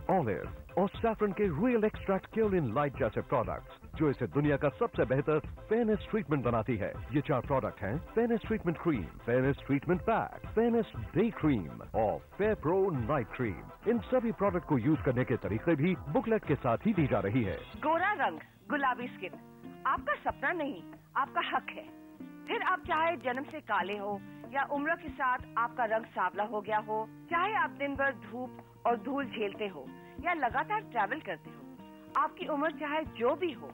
Olive और saffron के real extract क्योलिन light जैसे प्रोडक्ट्स जो इसे दुनिया का सबसे बेहतर फेयरनेस ट्रीटमेंट बनाती है। ये 4 प्रोडक्ट हैं fairness treatment cream, fairness treatment pack, fairness day cream और फेयर प्रो नाइट क्रीम। इन सभी प्रोडक्ट को यूज करने के तरीके भी बुकलेट के साथ ही दी जा रही है। गोरा रंग, गुलाबी स्किन आपका सपना नहीं, आपका हक है। फिर आप चाहे जन्म से काले हो या उम्र के साथ आपका रंग सांवला हो गया हो, चाहे आप दिन भर धूप और धूल झेलते हो या लगातार ट्रैवल करते हो, आपकी उम्र चाहे जो भी हो,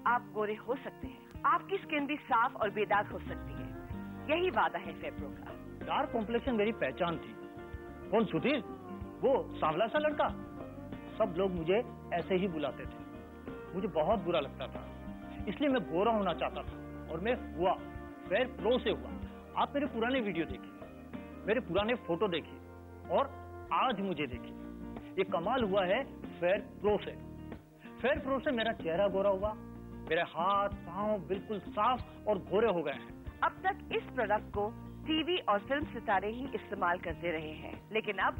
आप गोरे हो सकते हैं। आपकी स्किन भी साफ और बेदाग हो सकती है। यही वादा है फेयर प्रो का। डार्क कॉम्प्लेक्शन मेरी पहचान थी। कौन सुधीर? वो सांवला सा लड़का। सब लोग मुझे ऐसे ही बुलाते थे। मुझे बहुत बुरा लगता था, इसलिए मैं गोरा होना चाहता था और मैं हुआ, फेयर प्रो से हुआ। आप मेरे पुराने वीडियो देखिए, मेरे पुराने फोटो देखिए और आज मुझे देखिए। ये कमाल हुआ है फेयर प्रो से। फेयर प्रो से मेरा चेहरा गोरा हुआ, मेरे हाथ पांव बिल्कुल साफ और गोरे हो गए हैं। अब तक इस प्रोडक्ट को टीवी और फिल्म सितारे ही इस्तेमाल करते रहे हैं, लेकिन अब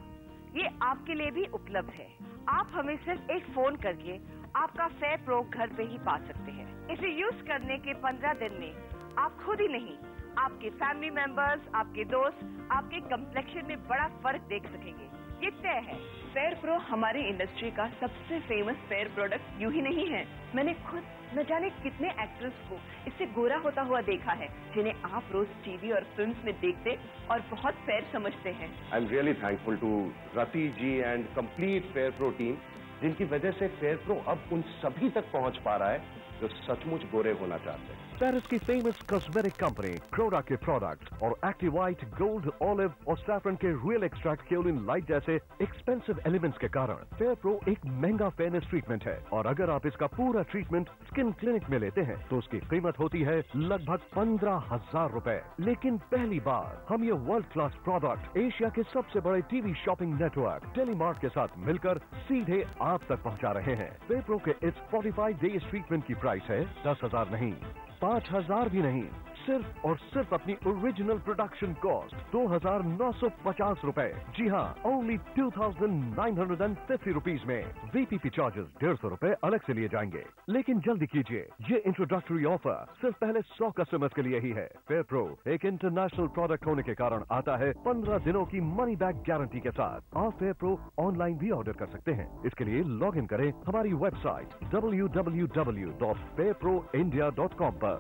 ये आपके लिए भी उपलब्ध है। आप हमें सिर्फ एक फोन करके आपका फेयर प्रो घर पे ही पा सकते हैं। इसे यूज करने के 15 दिन में आप खुद ही नहीं, आपके फैमिली मेंबर्स, आपके दोस्त, आपके कम्प्लेक्शन में बड़ा फर्क देख सकेंगे। ये तय है। फेयर प्रो हमारी इंडस्ट्री का सबसे फेमस फेयर प्रोडक्ट यूं ही नहीं है। मैंने खुद न जाने कितने एक्टर्स को इससे गोरा होता हुआ देखा है, जिन्हें आप रोज टीवी और फिल्म्स में देखते और बहुत फेयर समझते हैं। I am really thankful to Rati ji and complete fair pro team, जिनकी वजह से फेयर प्रो अब उन सभी तक पहुंच पा रहा है जो सचमुच गोरे होना चाहते हैं। पेरिस की फेमस कॉस्मेटिक कंपनी क्रोडा के प्रोडक्ट और एक्टिव व्हाइट, गोल्ड, ऑलिव और सैफरन के रियल एक्सट्रैक्ट क्योलिन लाइट जैसे एक्सपेंसिव एलिमेंट्स के कारण फेयर प्रो एक महंगा फेयरनेस ट्रीटमेंट है। और अगर आप इसका पूरा ट्रीटमेंट स्किन क्लिनिक में लेते हैं तो उसकी कीमत होती है लगभग 15,000 रुपए। लेकिन पहली बार हम ये वर्ल्ड क्लास प्रोडक्ट एशिया के सबसे बड़े टीवी शॉपिंग नेटवर्क टेलीमार्ट के साथ मिलकर सीधे आप तक पहुंचा रहे हैं। फेयर प्रो के इस 45 डेज ट्रीटमेंट की प्राइस है 10,000 नहीं, 5,000 भी नहीं, सिर्फ और सिर्फ अपनी ओरिजिनल प्रोडक्शन कॉस्ट 2,950 रुपए। जी हाँ, ओनली 2,950 रुपीज में। वीपीपी चार्जेस 150 रुपए अलग से लिए जाएंगे। लेकिन जल्दी कीजिए, ये इंट्रोडक्टरी ऑफर सिर्फ पहले 100 कस्टमर्स के लिए ही है। फेयर प्रो एक इंटरनेशनल प्रोडक्ट होने के कारण आता है 15 दिनों की मनी बैक गारंटी के साथ। आप फेयर प्रो ऑनलाइन भी ऑर्डर कर सकते हैं। इसके लिए लॉग इन करें हमारी वेबसाइट www.fairproindia.com पर।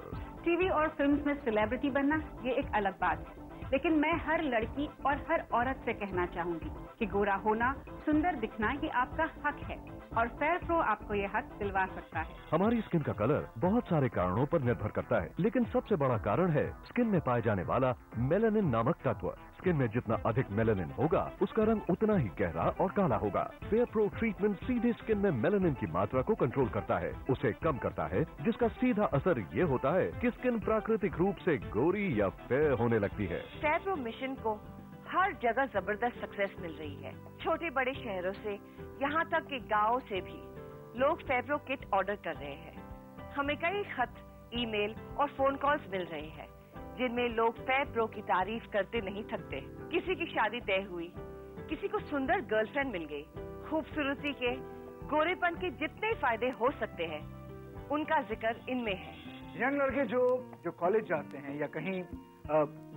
टीवी और फिल्म्स में सेलिब्रिटी बनना ये एक अलग बात है, लेकिन मैं हर लड़की और हर औरत से कहना चाहूंगी कि गोरा होना, सुंदर दिखना ये आपका हक है और फेयर प्रो आपको ये हक दिलवा सकता है। हमारी स्किन का कलर बहुत सारे कारणों पर निर्भर करता है, लेकिन सबसे बड़ा कारण है स्किन में पाए जाने वाला मेलानिन नामक तत्व। स्किन में जितना अधिक मेलानिन होगा उसका रंग उतना ही गहरा और काला होगा। फेयर प्रो ट्रीटमेंट सीधे स्किन में मेलानिन की मात्रा को कंट्रोल करता है, उसे कम करता है, जिसका सीधा असर ये होता है कि स्किन प्राकृतिक रूप से गोरी या फेयर होने लगती है। फेयर प्रो मिशन को हर जगह जबरदस्त सक्सेस मिल रही है। छोटे बड़े शहरों से यहाँ तक कि गाँव से भी लोग फेयर प्रो किट ऑर्डर कर रहे हैं। हमें कई खत, ईमेल और फोन कॉल्स मिल रहे हैं जिनमें लोग फेयर प्रो की तारीफ करते नहीं थकते। किसी की शादी तय हुई, किसी को सुंदर गर्लफ्रेंड मिल गई। खूबसूरती के, गोरेपन के जितने फायदे हो सकते हैं उनका जिक्र इनमें है। यंग लड़के जो कॉलेज जाते हैं या कहीं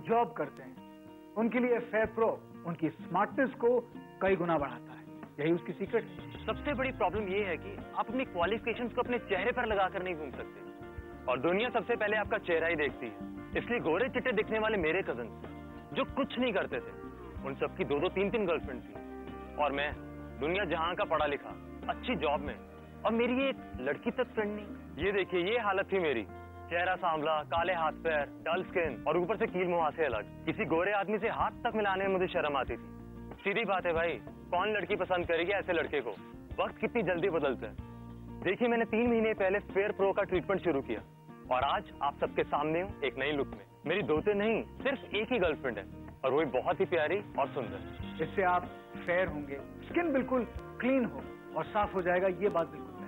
जॉब करते हैं, उनके लिए फेयर प्रो उनकी स्मार्टनेस को कई गुना बढ़ाता है। यही उसकी सीक्रेट है। सबसे बड़ी प्रॉब्लम ये है कि आप अपनी क्वालिफिकेशंस को अपने चेहरे पर लगाकर नहीं घूम सकते और दुनिया सबसे पहले आपका चेहरा ही देखती है। इसलिए गोरे चिट्टे दिखने वाले मेरे कजन जो कुछ नहीं करते थे, उन सबकी 2-2, 3-3 गर्लफ्रेंड थी और मैं दुनिया जहां का पढ़ा लिखा, अच्छी जॉब में, और मेरी एक लड़की तक फ्रेंड नहीं। ये देखिए, ये हालत थी मेरी। चेहरा सांवला, काले हाथ पैर, डल स्किन और ऊपर से कील मुहां से अलग। किसी गोरे आदमी से हाथ तक मिलाने में मुझे शर्म आती थी। सीधी बात है भाई, कौन लड़की पसंद करेगी ऐसे लड़के को? वक्त कितनी जल्दी बदलता है। देखिए, मैंने 3 महीने पहले फेयर प्रो का ट्रीटमेंट शुरू किया और आज आप सबके सामने हूँ एक नई लुक में। मेरी 2 नहीं, सिर्फ एक ही गर्लफ्रेंड है और वो बहुत ही प्यारी और सुंदर। इससे आप फेयर होंगे, स्किन बिल्कुल क्लीन हो और साफ हो जाएगा, ये बात बिल्कुल है।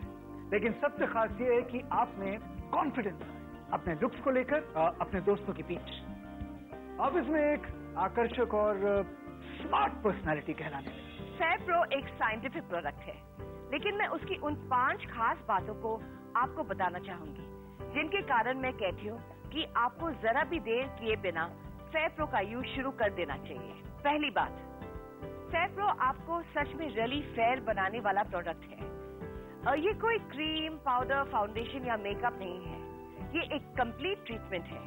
लेकिन सबसे खास ये है कि आप में कॉन्फिडेंस अपने लुक्स को लेकर अपने दोस्तों के बीच। आप इसमें एक आकर्षक और स्मार्ट पर्सनालिटी कहलाने लगे। फेयर प्रो एक साइंटिफिक प्रोडक्ट है, लेकिन मैं उसकी उन 5 खास बातों को आपको बताना चाहूंगी जिनके कारण मैं कहती हूँ कि आपको जरा भी देर किए बिना फेयर प्रो का यूज शुरू कर देना चाहिए। पहली बात, फेयर प्रो आपको सच में रियली फेयर बनाने वाला प्रोडक्ट है। और ये कोई क्रीम, पाउडर, फाउंडेशन या मेकअप नहीं है, ये एक कंप्लीट ट्रीटमेंट है।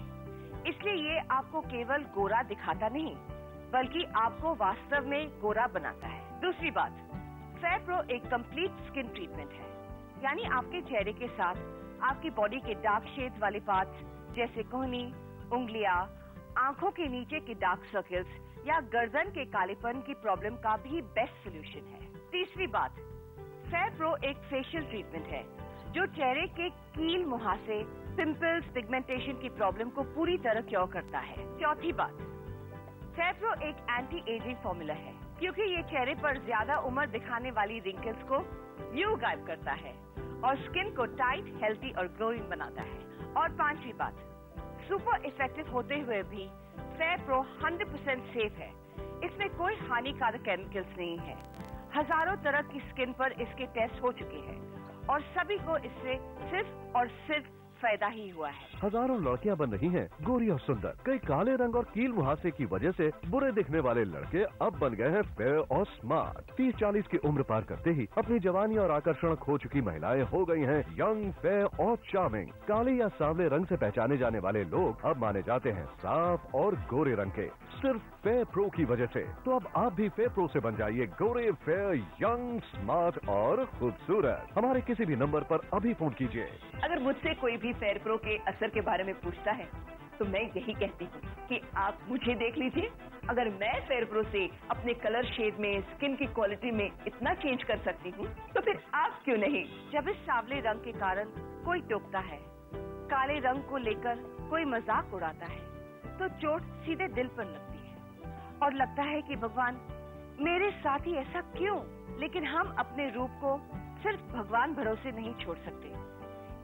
इसलिए ये आपको केवल गोरा दिखाता नहीं, बल्कि आपको वास्तव में गोरा बनाता है। दूसरी बात, फेयर प्रो एक कंप्लीट स्किन ट्रीटमेंट है, यानी आपके चेहरे के साथ आपकी बॉडी के डार्क शेड्स वाले पार्ट्स जैसे कोहनी, उंगलियां, आंखों के नीचे के डार्क सर्कल्स या गर्दन के कालेपन की प्रॉब्लम का भी बेस्ट सोल्यूशन है। तीसरी बात, फेयर प्रो एक फेशियल ट्रीटमेंट है जो चेहरे के कील मुहासे, पिंपल्स, पिगमेंटेशन की प्रॉब्लम को पूरी तरह क्योर करता है। चौथी बात, फेयर प्रो एक एंटी एजिंग फॉर्मूला है क्योंकि ये चेहरे पर ज्यादा उम्र दिखाने वाली रिंकल्स को यूं गायब करता है और स्किन को टाइट, हेल्थी और ग्लोइंग बनाता है। और पांचवी बात, सुपर इफेक्टिव होते हुए भी फेयर प्रो 100% सेफ है। इसमें कोई हानिकारक केमिकल्स नहीं है। हजारों तरह की स्किन पर इसके टेस्ट हो चुके हैं और सभी को इससे सिर्फ और सिर्फ फायदा ही हुआ है। हजारों लड़कियां बन रही हैं गोरी और सुंदर। कई काले रंग और कील मुहासे की वजह से बुरे दिखने वाले लड़के अब बन गए हैं फेयर और स्मार्ट। 30-40 की उम्र पार करते ही अपनी जवानी और आकर्षण खो चुकी महिलाएं हो गई हैं यंग, फेयर और चार्मिंग। काले या सांवले रंग से पहचाने जाने वाले लोग अब माने जाते हैं साफ और गोरे रंग के, सिर्फ फेयर प्रो की वजह से। तो अब आप भी फेयर प्रो से बन जाइए गोरे, फेयर, यंग, स्मार्ट और खूबसूरत। हमारे किसी भी नंबर पर अभी फोन कीजिए। अगर मुझसे कोई भी फेयर प्रो के असर के बारे में पूछता है तो मैं यही कहती हूँ कि आप मुझे देख लीजिए। अगर मैं फेयर प्रो से अपने कलर शेड में, स्किन की क्वालिटी में इतना चेंज कर सकती हूँ तो फिर आप क्यों नहीं। जब इस सांवले रंग के कारण कोई टोकता है, काले रंग को लेकर कोई मजाक उड़ाता है, तो चोट सीधे दिल पर लगती है और लगता है कि भगवान मेरे साथ ही ऐसा क्यों। लेकिन हम अपने रूप को सिर्फ भगवान भरोसे नहीं छोड़ सकते,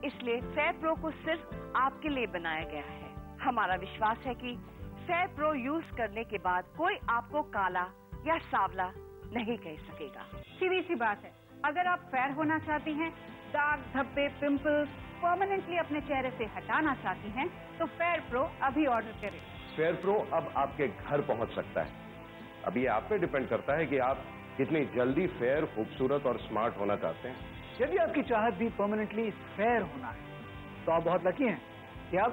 इसलिए फेयर प्रो को सिर्फ आपके लिए बनाया गया है। हमारा विश्वास है कि फेयर प्रो यूज करने के बाद कोई आपको काला या सांवला नहीं कह सकेगा। सीधी सी बात है, अगर आप फेयर होना चाहती हैं, दाग, धब्बे, पिंपल्स परमानेंटली अपने चेहरे से हटाना चाहती हैं, तो फेयर प्रो अभी ऑर्डर करें। फेयर प्रो अब आपके घर पहुंच सकता है। अब ये आप पे डिपेंड करता है कि आप कितनी जल्दी फेयर, खूबसूरत और स्मार्ट होना चाहते हैं। यदि आपकी चाहत भी परमानेंटली फेयर होना है तो आप बहुत लकी हैं कि अब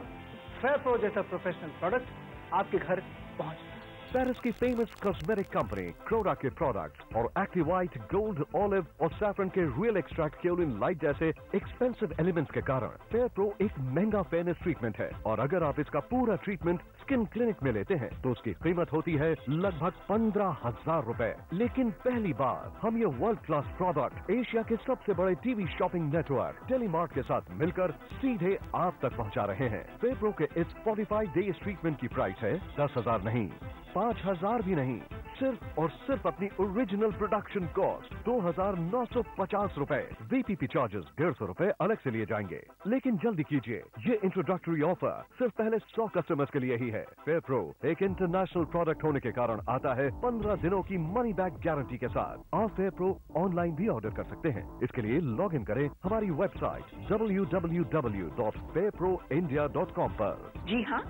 फेयर प्रो जैसा प्रोफेशनल प्रोडक्ट आपके घर पहुंच रहा है। पेरिस की फेमस कॉस्मेटिक कंपनी क्रोडा के प्रोडक्ट और एक्टिव व्हाइट, गोल्ड, ऑलिव और सैफरन के रियल एक्सट्रैक्ट केओलिन लाइट जैसे एक्सपेंसिव एलिमेंट्स के कारण फेयर प्रो एक महंगा फेयरनेस ट्रीटमेंट है। और अगर आप इसका पूरा ट्रीटमेंट स्किन क्लिनिक में लेते हैं तो उसकी कीमत होती है लगभग 15,000 रुपए। लेकिन पहली बार हम ये वर्ल्ड क्लास प्रोडक्ट एशिया के सबसे बड़े टीवी शॉपिंग नेटवर्क टेलीमार्ट के साथ मिलकर सीधे आप तक पहुंचा रहे हैं। फेयर प्रो के इस 45 डेज ट्रीटमेंट की प्राइस है 10,000 नहीं, 5,000 भी नहीं, सिर्फ और सिर्फ अपनी ओरिजिनल प्रोडक्शन कॉस्ट 2,950 रुपए। वीपीपी चार्जेस 150 रुपए अलग से लिए जाएंगे। लेकिन जल्दी कीजिए, ये इंट्रोडक्टरी ऑफर सिर्फ पहले 100 कस्टमर्स के लिए ही है। फेयर प्रो एक इंटरनेशनल प्रोडक्ट होने के कारण आता है 15 दिनों की मनी बैक गारंटी के साथ। आप फेयर प्रो ऑनलाइन भी ऑर्डर कर सकते हैं। इसके लिए लॉग इन करें हमारी वेबसाइट www.fairproindia.com पर। जी हाँ,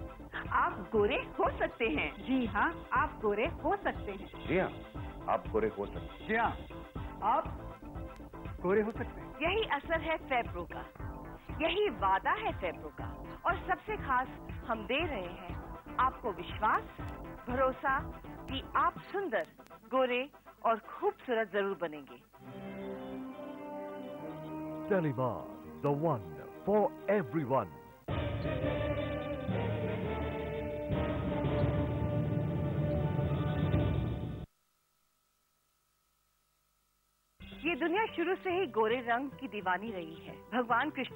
आप गोरे हो सकते हैं। जी हाँ, आप गोरे हो सकते हैं। जी हाँ, आप गोरे हो सकते हैं। जी हाँ, आप गोरे हो सकते हैं। यही असर है फेयर प्रो का, यही वादा है फेयर प्रो का। और सबसे खास हम दे रहे हैं आपको विश्वास, भरोसा कि आप सुंदर, गोरे और खूबसूरत जरूर बनेंगे। Telemar, the one for everyone. ये दुनिया शुरू से ही गोरे रंग की दीवानी रही है। भगवान कृष्ण